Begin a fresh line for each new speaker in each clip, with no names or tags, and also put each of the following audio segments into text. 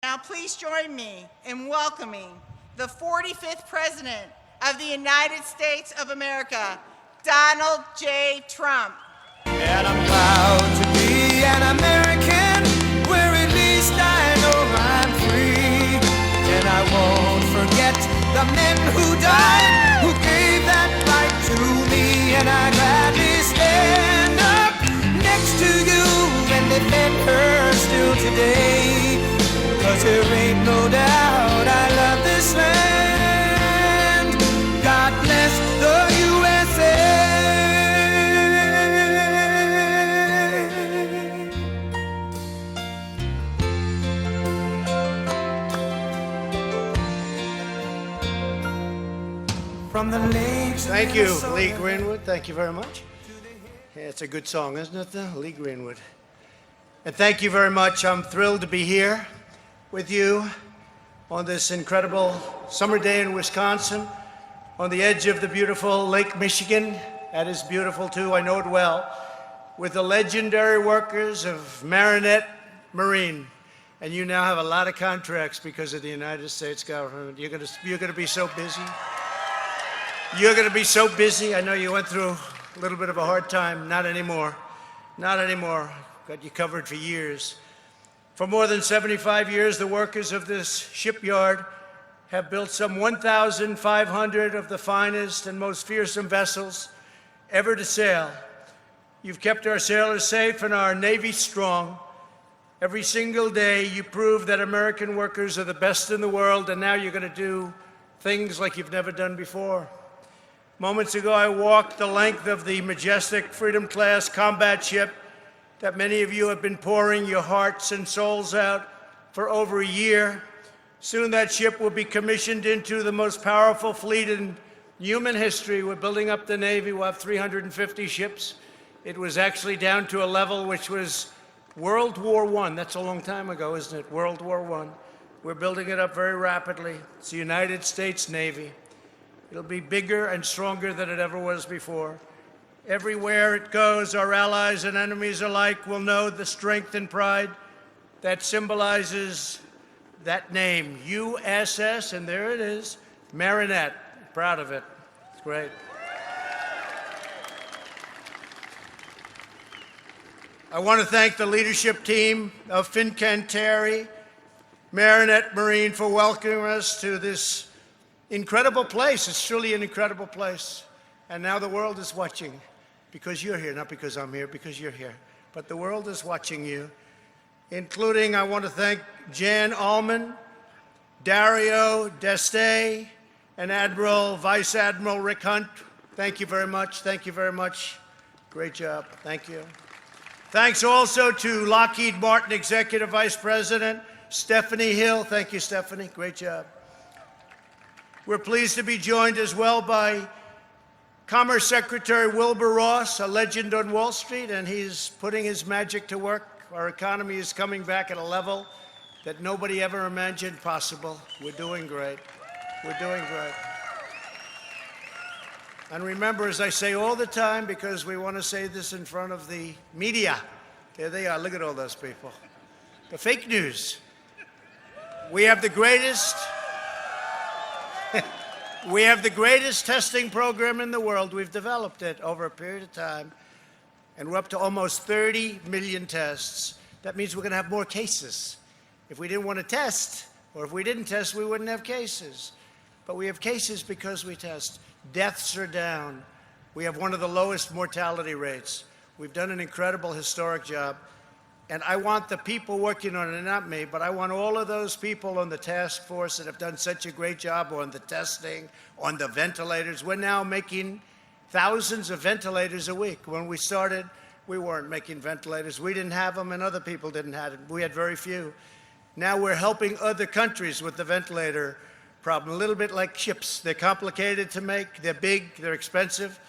Now please join me in welcoming the 45th President of the United States of America, Donald J. Trump.
And I'm proud to be an American, where at least I know I'm free. And I won't forget the men who died, who gave that right to me. And I gladly stand up next to you and defend her still today. 'Cause there ain't no doubt I love this land. God bless the USA. From the lakes.
Thank you, Lee Greenwood. Thank you very much. Yeah, it's a good song, isn't it, though? Lee Greenwood. And thank you very much. I'm thrilled to be here with you on this incredible summer day in Wisconsin, on the edge of the beautiful Lake Michigan. That is beautiful, too. I know it well. With the legendary workers of Marinette Marine. And you now have a lot of contracts because of the United States government. You're going to be so busy. You're going to be so busy. I know you went through a little bit of a hard time. Not anymore. Not anymore. Got you covered for years. For more than 75 years, the workers of this shipyard have built some 1,500 of the finest and most fearsome vessels ever to sail. You've kept our sailors safe and our Navy strong. Every single day, you prove that American workers are the best in the world, and now you're going to do things like you've never done before. Moments ago, I walked the length of the majestic Freedom-class combat ship that many of you have been pouring your hearts and souls out for over a year. Soon that ship will be commissioned into the most powerful fleet in human history. We're building up the Navy. We'll have 350 ships. It was actually down to a level which was World War I. That's a long time ago, isn't it? World War I. We're building it up very rapidly. It's the United States Navy. It'll be bigger and stronger than it ever was before. Everywhere it goes, our allies and enemies alike will know the strength and pride that symbolizes that name, USS, and there it is, Marinette. Proud of it. It's great. I want to thank the leadership team of Fincantieri, Marinette Marine, for welcoming us to this incredible place. It's truly an incredible place. And now the world is watching. Because you're here, not because I'm here, because you're here. But the world is watching you, including, I want to thank Jan Allman, Dario Deste, and Admiral, Vice Admiral Rick Hunt. Thank you very much. Thank you very much. Great job. Thank you. Thanks also to Lockheed Martin Executive Vice President Stephanie Hill. Thank you, Stephanie. Great job. We're pleased to be joined as well by Commerce Secretary Wilbur Ross, a legend on Wall Street, and he's putting his magic to work. Our economy is coming back at a level that nobody ever imagined possible. We're doing great. We're doing great. And remember, as I say all the time, because we want to say this in front of the media, there they are. Look at all those people. The fake news. We have the greatest... We have the greatest testing program in the world. We've developed it over a period of time, and we're up to almost 30 million tests. That means we're going to have more cases. If we didn't want to test, or if we didn't test, we wouldn't have cases. But we have cases because we test. Deaths are down. We have one of the lowest mortality rates. We've done an incredible, historic job. And I want the people working on it, not me, but I want all of those people on the task force that have done such a great job on the testing, on the ventilators. We're now making thousands of ventilators a week. When we started, we weren't making ventilators. We didn't have them, and other people didn't have them. We had very few. Now we're helping other countries with the ventilator problem, a little bit like ships. They're complicated to make, they're big, they're expensive.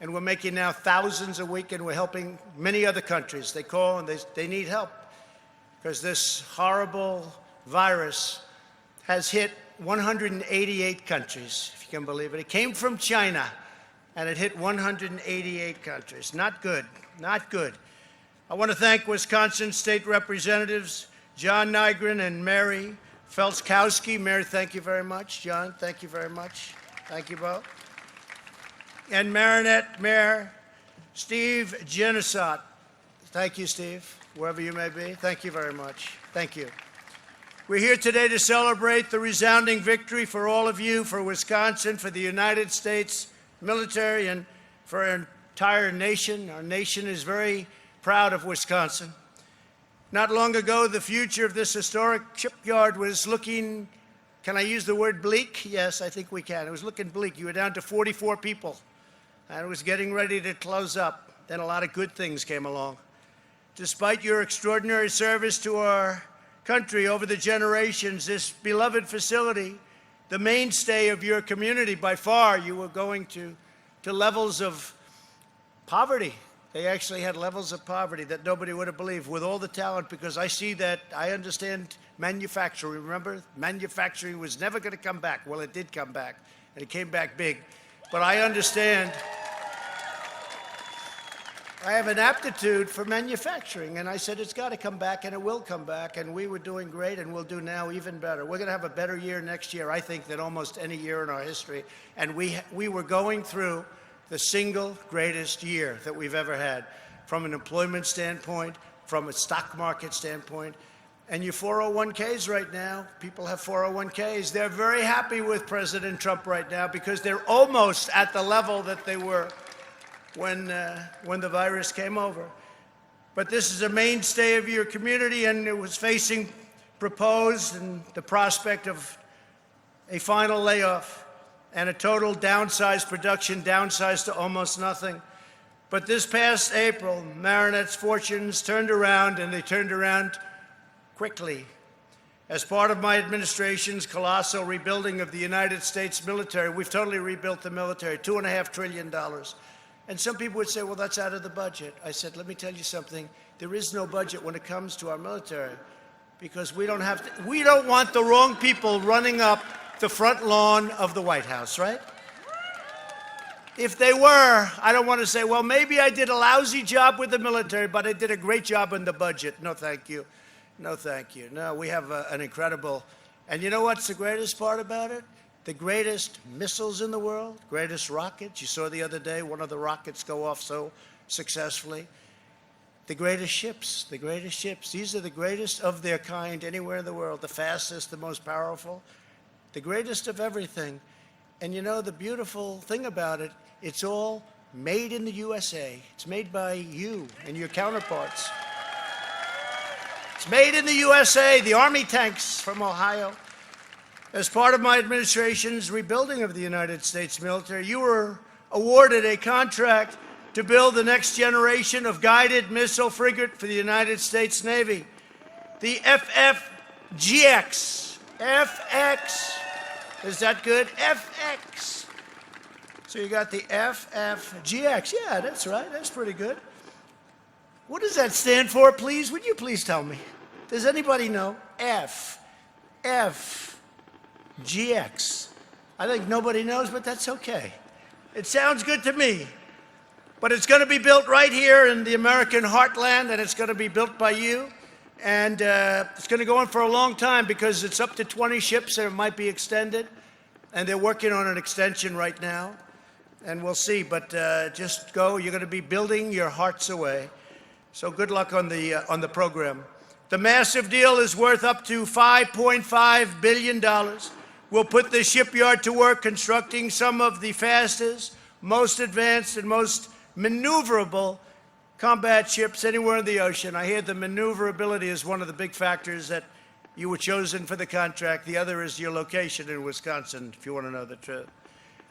And we're making now thousands a week, and we're helping many other countries. They call and they need help because this horrible virus has hit 188 countries, if you can believe it. It came from China, and it hit 188 countries. Not good, not good. I want to thank Wisconsin State Representatives John Nygren and Mary Felskowski. Mary, thank you very much. John, thank you very much. Thank you both. And Marinette Mayor Steve Genesot. Thank you, Steve, wherever you may be. Thank you very much. Thank you. We're here today to celebrate the resounding victory for all of you, for Wisconsin, for the United States military, and for our entire nation. Our nation is very proud of Wisconsin. Not long ago, the future of this historic shipyard was looking, can I use the word bleak? Yes, I think we can. It was looking bleak. You were down to 44 people, and it was getting ready to close up. Then a lot of good things came along. Despite your extraordinary service to our country over the generations, this beloved facility, the mainstay of your community, by far, you were going to levels of poverty. They actually had levels of poverty that nobody would have believed, with all the talent, because I see that, I understand manufacturing. Remember, manufacturing was never going to come back. Well, it did come back, and it came back big. But I understand, I have an aptitude for manufacturing, and I said it's got to come back, and it will come back, and we were doing great, and we'll do now even better. We're going to have a better year next year, I think, than almost any year in our history, and we were going through the single greatest year that we've ever had, from an employment standpoint, from a stock market standpoint. And your 401ks right now, people have 401ks. They're very happy with President Trump right now because they're almost at the level that they were when the virus came over. But this is a mainstay of your community, and it was facing proposed and the prospect of a final layoff and a total downsized production, downsized to almost nothing. But this past April, Marinette's fortunes turned around, and they turned around quickly. As part of my administration's colossal rebuilding of the United States military, we've totally rebuilt the military, $2.5 trillion. And some people would say, well, that's out of the budget. I said, let me tell you something. There is no budget when it comes to our military, because we don't want the wrong people running up the front lawn of the White House, right? If they were, I don't want to say, well, maybe I did a lousy job with the military, but I did a great job in the budget. No, thank you. No, thank you. No, we have an incredible, and you know what's the greatest part about it? The greatest missiles in the world, greatest rockets. You saw the other day one of the rockets go off so successfully. The greatest ships, the greatest ships. These are the greatest of their kind anywhere in the world, the fastest, the most powerful. The greatest of everything. And you know, the beautiful thing about it, it's all made in the USA. It's made by you and your counterparts. It's made in the USA, the Army tanks from Ohio. As part of my administration's rebuilding of the United States military, you were awarded a contract to build the next generation of guided missile frigate for the United States Navy, the FFGX. FX. Is that good? FX. So you got the FFGX. Yeah, that's right. That's pretty good. What does that stand for, please? Would you please tell me? Does anybody know? FFGX. I think nobody knows, but that's okay. It sounds good to me. But it's going to be built right here in the American heartland, and it's going to be built by you. And it's going to go on for a long time because it's up to 20 ships, and it might be extended. And they're working on an extension right now. And we'll see. But just go. You're going to be building your hearts away. So good luck on the program. The massive deal is worth up to $5.5 billion. We'll put the shipyard to work constructing some of the fastest, most advanced, and most maneuverable combat ships anywhere in the ocean. I hear the maneuverability is one of the big factors that you were chosen for the contract. The other is your location in Wisconsin, if you want to know the truth.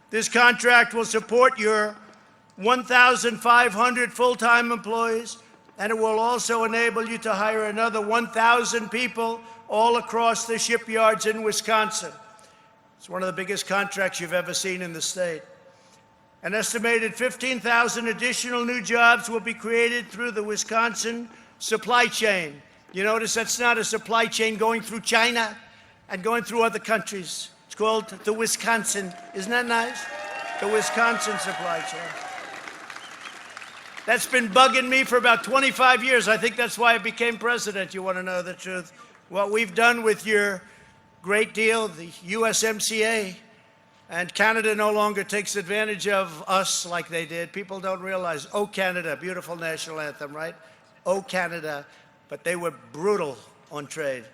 This contract will support your 1,500 full-time employees, and it will also enable you to hire another 1,000 people all across the shipyards in Wisconsin. It's one of the biggest contracts you've ever seen in the state. An estimated 15,000 additional new jobs will be created through the Wisconsin supply chain. You notice that's not a supply chain going through China and going through other countries. It's called the Wisconsin. Isn't that nice? The Wisconsin supply chain. That's been bugging me for about 25 years. I think that's why I became president. You want to know the truth? what we've done with your great deal, the USMCA, and Canada no longer takes advantage of us like they did. People don't realize, oh, Canada, beautiful national anthem, right? Oh, Canada. But they were brutal on trade.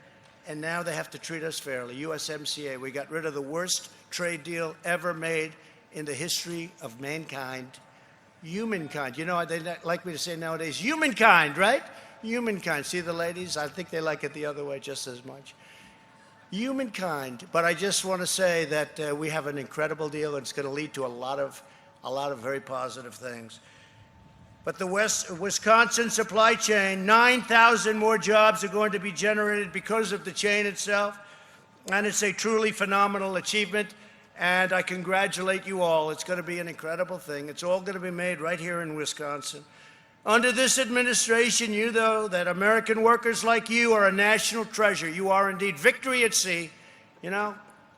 And now they have to treat us fairly. USMCA, we got rid of the worst trade deal ever made in the history of mankind. Humankind. You know, they like me to say nowadays, humankind, right? Humankind. See the ladies? I think they like it the other way just as much. Humankind. But I just want to say that we have an incredible deal, and it's going to lead to a lot of very positive things. But the Wisconsin supply chain, 9,000 more jobs are going to be generated because of the chain itself, and it's a truly phenomenal achievement, and I congratulate you all. It's going to be an incredible thing. It's all going to be made right here in Wisconsin. Under this administration, you know that American workers like you are a national treasure. You are indeed victory at sea, you know,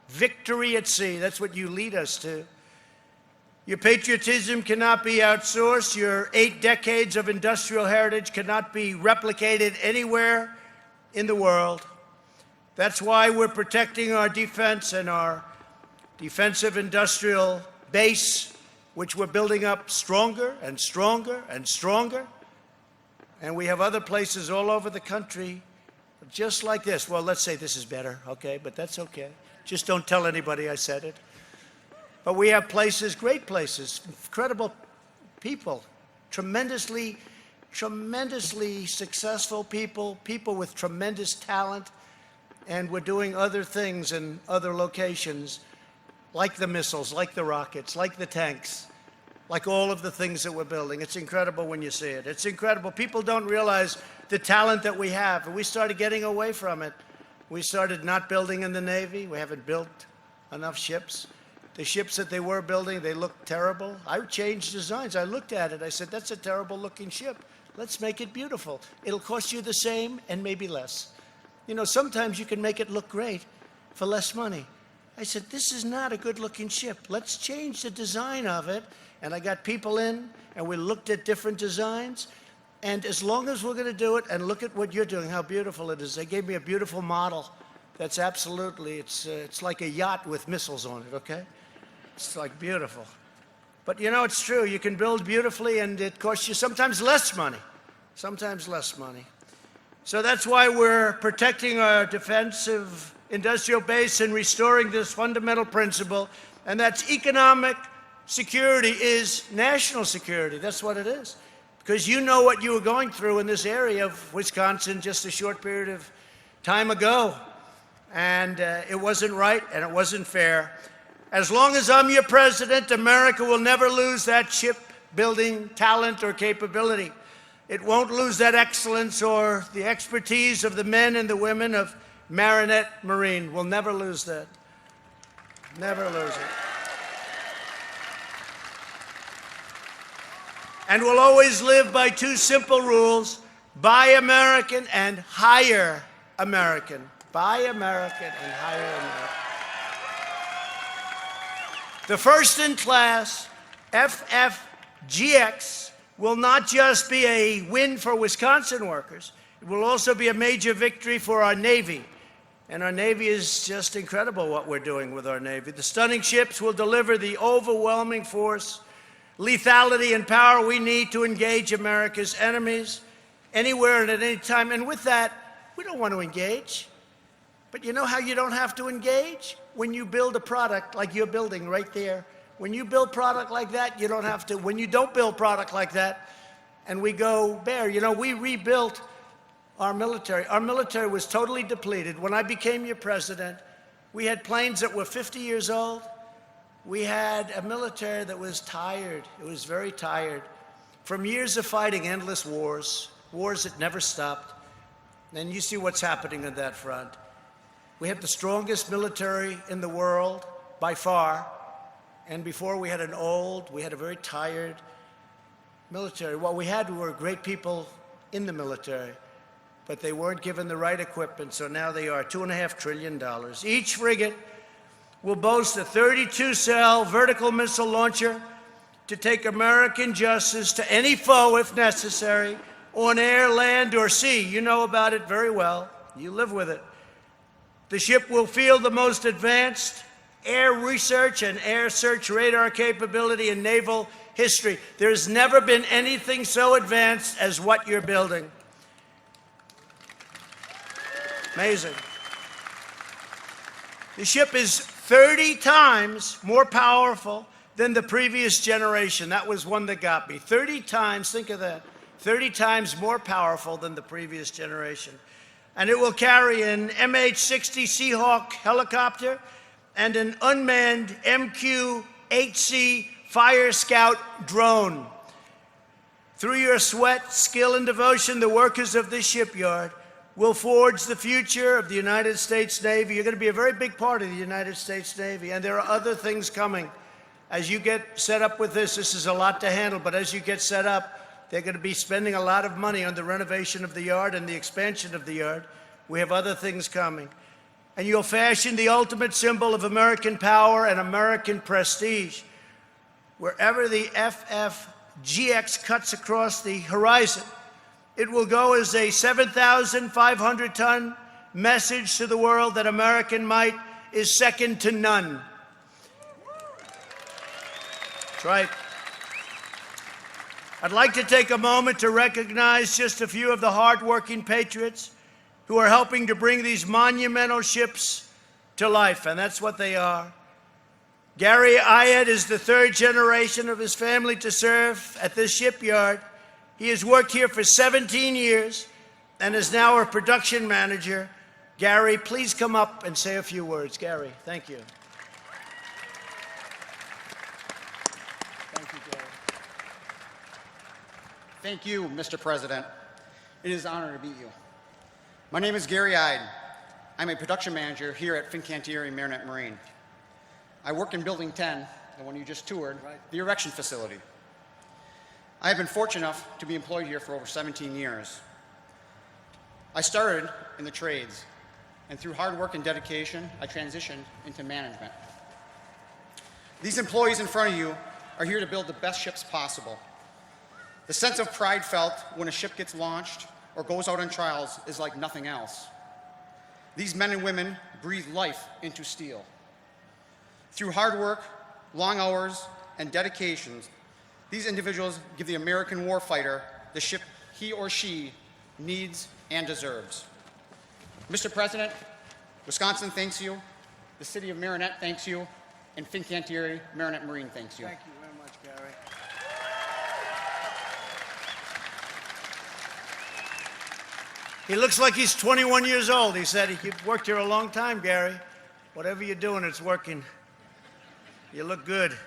victory at sea. That's what you lead us to. Your patriotism cannot be outsourced. Your 8 decades of industrial heritage cannot be replicated anywhere in the world. That's why we're protecting our defense and our defensive industrial base, which we're building up stronger and stronger and stronger. And we have other places all over the country just like this. Well, let's say this is better, okay? But that's okay. Just don't tell anybody I said it. But we have places, great places, incredible people, tremendously successful people, people with tremendous talent, and we're doing other things in other locations, like the missiles, like the rockets, like the tanks, like all of the things that we're building. It's incredible when you see it. It's incredible. People don't realize the talent that we have, and we started getting away from it. We started not building in the Navy. We haven't built enough ships. The ships that they were building, they looked terrible. I changed designs. I looked at it. I said, that's a terrible looking ship. Let's make it beautiful. It'll cost you the same and maybe less. You know, sometimes you can make it look great for less money. I said, this is not a good looking ship. Let's change the design of it. And I got people in, and we looked at different designs. And as long as we're going to do it, and look at what you're doing, how beautiful it is. They gave me a beautiful model. That's absolutely, it's like a yacht with missiles on it, okay? It's like beautiful. But you know, it's true. You can build beautifully, and it costs you sometimes less money. Sometimes less money. So that's why we're protecting our defensive industrial base and restoring this fundamental principle, and that's economic security is national security. That's what it is. Because you know what you were going through in this area of Wisconsin just a short period of time ago. And it wasn't right, and it wasn't fair. As long as I'm your president, America will never lose that shipbuilding talent or capability. It won't lose that excellence or the expertise of the men and the women of Marinette Marine. We'll never lose that. Never lose it. And we'll always live by 2 simple rules: buy American and hire American. Buy American and hire American. The first-in-class FFGX will not just be a win for Wisconsin workers, it will also be a major victory for our Navy. And our Navy is just incredible what we're doing with our Navy. The stunning ships will deliver the overwhelming force, lethality, and power we need to engage America's enemies anywhere and at any time. And with that, we don't want to engage. But you know how you don't have to engage? When you build a product like you're building right there. When you build product like that, you don't have to. When you don't build product like that, and we go bare. You know, we rebuilt our military. Our military was totally depleted. When I became your president, we had planes that were 50 years old. We had a military that was tired. It was very tired from years of fighting endless wars, wars that never stopped. And you see what's happening on that front. We have the strongest military in the world by far. And before we had a very tired military. What we had were great people in the military, but they weren't given the right equipment, so now they are $2.5 trillion. Each frigate will boast a 32-cell vertical missile launcher to take American justice to any foe if necessary, on air, land, or sea. You know about it very well. You live with it. The ship will field the most advanced air research and air search radar capability in naval history. There's never been anything so advanced as what you're building. Amazing. The ship is 30 times more powerful than the previous generation. That was one that got me. 30 times, think of that, 30 times more powerful than the previous generation. And it will carry an MH-60 Seahawk helicopter and an unmanned MQ-8C Fire Scout drone. Through your sweat, skill, and devotion, the workers of this shipyard will forge the future of the United States Navy. You're going to be a very big part of the United States Navy, and there are other things coming. As you get set up with this is a lot to handle, but as you get set up, they're going to be spending a lot of money on the renovation of the yard and the expansion of the yard. We have other things coming. And you'll fashion the ultimate symbol of American power and American prestige. Wherever the FFGX cuts across the horizon, it will go as a 7,500-ton message to the world that American might is second to none. That's right. I'd like to take a moment to recognize just a few of the hardworking patriots who are helping to bring these monumental ships to life, and that's what they are. Gary Ayed is the third generation of his family to serve at this shipyard. He has worked here for 17 years and is now a production manager. Gary, please come up and say a few words. Gary, thank you. Thank you, Gary.
Thank you, Mr. President. It is an honor to meet you. My name is Gary Ayed. I'm a production manager here at Fincantieri Marinette Marine. I work in Building 10, the one you just toured, the erection facility. I have been fortunate enough to be employed here for over 17 years. I started in the trades, and through hard work and dedication, I transitioned into management. These employees in front of you are here to build the best ships possible. The sense of pride felt when a ship gets launched or goes out on trials is like nothing else. These men and women breathe life into steel. Through hard work, long hours, and dedications, these individuals give the American warfighter the ship he or she needs and deserves. Mr. President, Wisconsin thanks you, the city of Marinette thanks you, and Fincantieri Marinette Marine thanks you.
Thank you very much, Gary. He looks like he's 21 years old. He said you've worked here a long time, Gary. Whatever you're doing, it's working. You look good.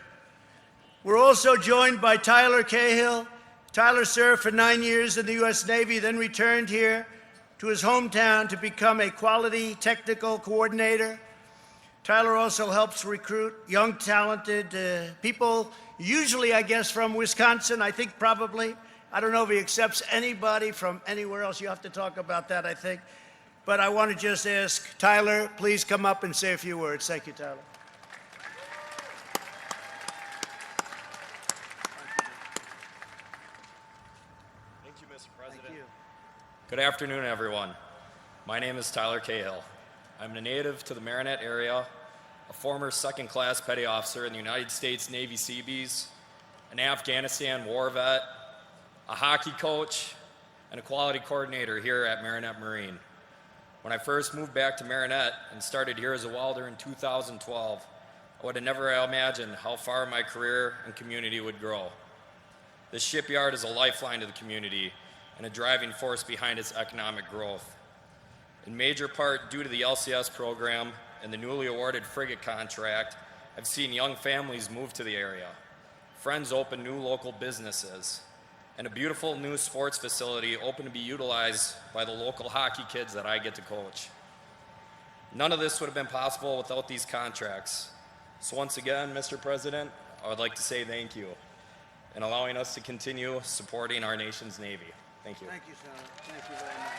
We're also joined by Tyler Cahill. Tyler served for 9 years in the U.S. Navy, then returned here to his hometown to become a quality technical coordinator. Tyler also helps recruit young, talented people, usually, I guess, from Wisconsin, I think probably. I don't know if he accepts anybody from anywhere else. You have to talk about that, I think. But I want to just ask Tyler, please come up and say a few words. Thank you, Tyler.
Thank you, Mr. President.
Thank you.
Good afternoon, everyone. My name is Tyler Cahill. I'm a native to the Marinette area, a former second-class petty officer in the United States Navy Seabees, an Afghanistan war vet, a hockey coach, and a quality coordinator here at Marinette Marine. When I first moved back to Marinette and started here as a welder in 2012, I would have never imagined how far my career and community would grow. This shipyard is a lifeline to the community and a driving force behind its economic growth. In major part due to the LCS program and the newly awarded Frigate contract, I've seen young families move to the area, friends open new local businesses, and a beautiful new sports facility open to be utilized by the local hockey kids that I get to coach. None of this would have been possible without these contracts. So once again, Mr. President, I would like to say thank you in allowing us to continue supporting our nation's Navy. Thank you.
Thank you, Tyler. Thank you very much.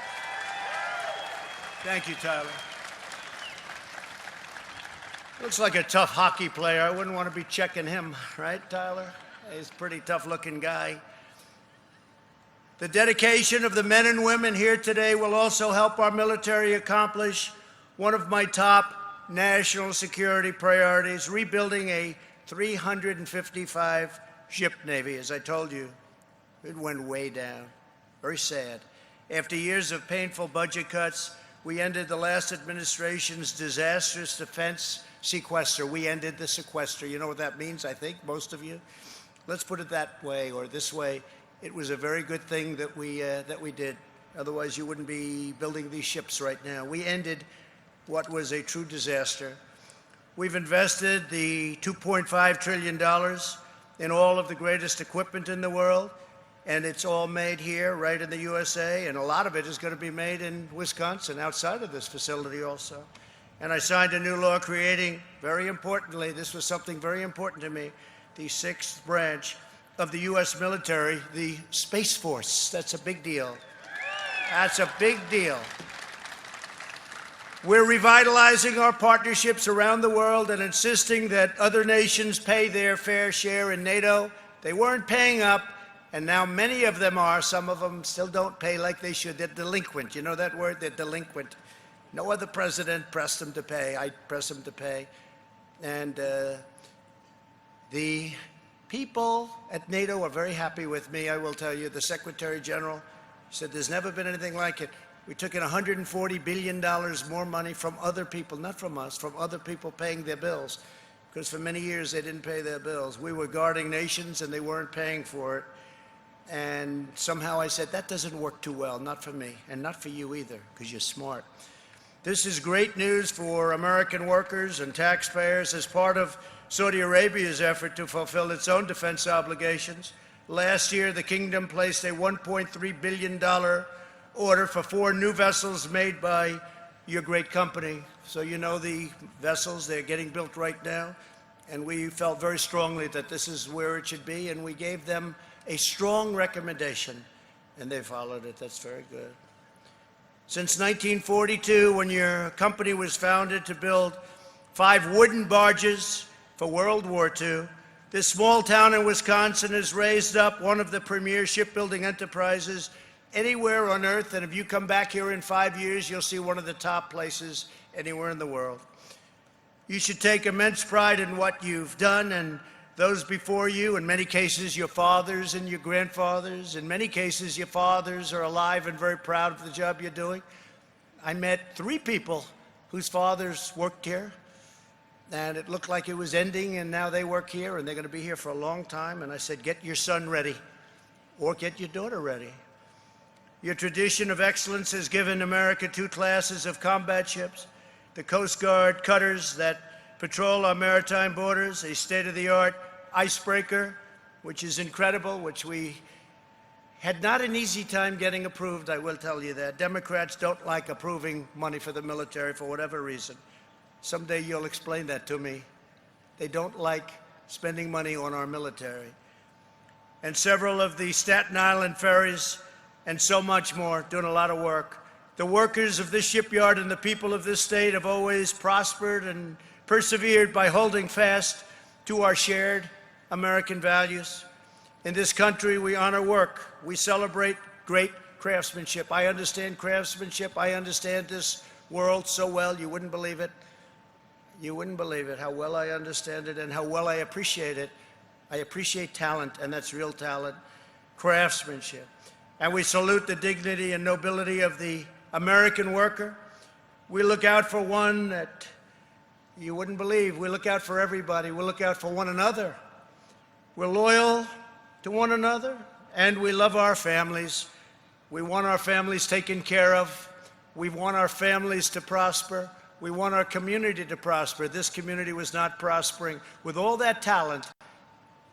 Thank you, Tyler. Looks like a tough hockey player. I wouldn't want to be checking him, right, Tyler? He's a pretty tough-looking guy. The dedication of the men and women here today will also help our military accomplish one of my top national security priorities, rebuilding a 355 ship Navy. As I told you, it went way down. Very sad. After years of painful budget cuts, we ended the last administration's disastrous defense sequester. We ended the sequester. You know what that means, I think, most of you? Let's put it that way or this way. It was a very good thing that we did. Otherwise, you wouldn't be building these ships right now. We ended what was a true disaster. We've invested the $2.5 trillion in all of the greatest equipment in the world, and it's all made here, right in the USA, and a lot of it is going to be made in Wisconsin, outside of this facility also. And I signed a new law creating, very importantly, this was something very important to me, the sixth branch of the U.S. military, the Space Force. That's a big deal. That's a big deal. We're revitalizing our partnerships around the world and insisting that other nations pay their fair share in NATO. They weren't paying up, and now many of them are. Some of them still don't pay like they should. They're delinquent. You know that word? They're delinquent. No other president pressed them to pay. I pressed them to pay. And the people at NATO are very happy with me, I will tell you. The Secretary General said there's never been anything like it. We took in $140 billion more money from other people, not from us, from other people paying their bills. Because for many years they didn't pay their bills. We were guarding nations and they weren't paying for it. And somehow I said, that doesn't work too well, not for me, and not for you either, because you're smart. This is great news for American workers and taxpayers as part of Saudi Arabia's effort to fulfill its own defense obligations. Last year, the kingdom placed a $1.3 billion order for 4 new vessels made by your great company. So you know the vessels, they're getting built right now. And we felt very strongly that this is where it should be, and we gave them a strong recommendation, and they followed it. That's very good. Since 1942, when your company was founded to build 5 wooden barges for World War II, this small town in Wisconsin has raised up one of the premier shipbuilding enterprises anywhere on earth, and if you come back here in 5 years, you'll see one of the top places anywhere in the world. You should take immense pride in what you've done, and those before you, in many cases your fathers and your grandfathers, in many cases your fathers are alive and very proud of the job you're doing. I met 3 people whose fathers worked here, and it looked like it was ending, and now they work here, and they're going to be here for a long time. And I said, get your son ready, or get your daughter ready. Your tradition of excellence has given America 2 classes of combat ships, the Coast Guard cutters that patrol our maritime borders, a state-of-the-art icebreaker, which is incredible, which we had not an easy time getting approved, I will tell you that. Democrats don't like approving money for the military for whatever reason. Someday you'll explain that to me. They don't like spending money on our military. And several of the Staten Island ferries, and so much more, doing a lot of work. The workers of this shipyard and the people of this state have always prospered and persevered by holding fast to our shared American values. In this country, we honor work. We celebrate great craftsmanship. I understand craftsmanship. I understand this world so well, you wouldn't believe it. You wouldn't believe it, how well I understand it and how well I appreciate it. I appreciate talent, and that's real talent, craftsmanship. And we salute the dignity and nobility of the American worker. We look out for one that you wouldn't believe. We look out for everybody. We look out for one another. We're loyal to one another, and we love our families. We want our families taken care of. We want our families to prosper. We want our community to prosper. This community was not prospering. With all that talent,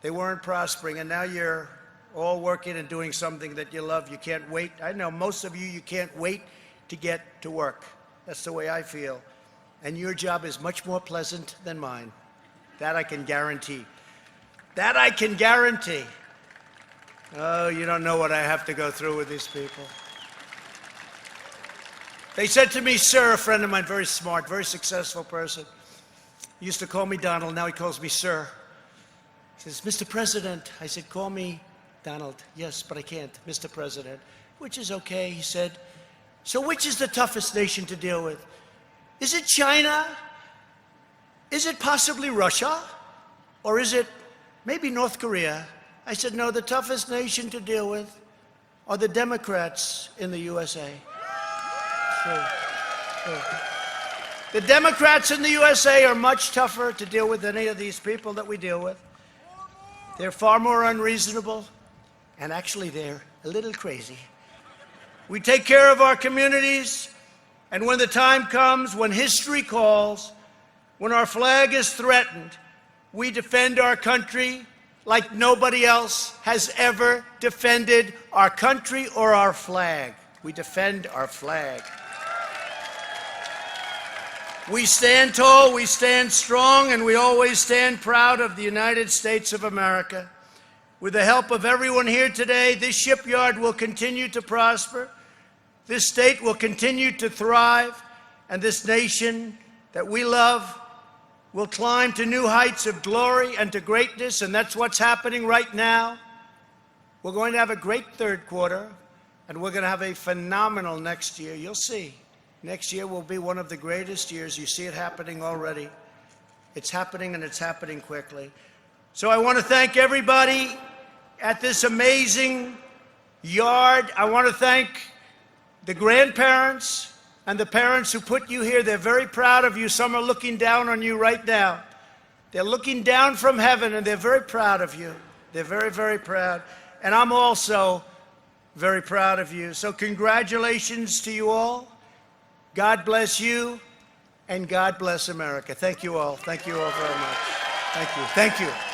they weren't prospering, and now you're all working and doing something that you love. You can't wait. I know most of you, you can't wait to get to work. That's the way I feel. And your job is much more pleasant than mine. That I can guarantee. That I can guarantee. Oh, you don't know what I have to go through with these people. They said to me, sir, a friend of mine, very smart, very successful person. He used to call me Donald, now he calls me sir. He says, Mr. President. I said, call me Donald. Yes, but I can't, Mr. President, which is okay. He said, so which is the toughest nation to deal with? Is it China? Is it possibly Russia? Or is it maybe North Korea? I said, no, the toughest nation to deal with are the Democrats in the USA. True. The Democrats in the USA are much tougher to deal with than any of these people that we deal with. They're far more unreasonable, and actually they're a little crazy. We take care of our communities, and when the time comes, when history calls, when our flag is threatened, we defend our country like nobody else has ever defended our country or our flag. We defend our flag. We stand tall, we stand strong, and we always stand proud of the United States of America. With the help of everyone here today, this shipyard will continue to prosper, this state will continue to thrive, and this nation that we love will climb to new heights of glory and to greatness, and that's what's happening right now. We're going to have a great third quarter, and we're going to have a phenomenal next year. You'll see. Next year will be one of the greatest years. You see it happening already. It's happening, and it's happening quickly. So I want to thank everybody at this amazing yard. I want to thank the grandparents and the parents who put you here. They're very proud of you. Some are looking down on you right now. They're looking down from heaven, and they're very proud of you. They're very, very proud. And I'm also very proud of you. So congratulations to you all. God bless you, and God bless America. Thank you all. Thank you all very much. Thank you. Thank you.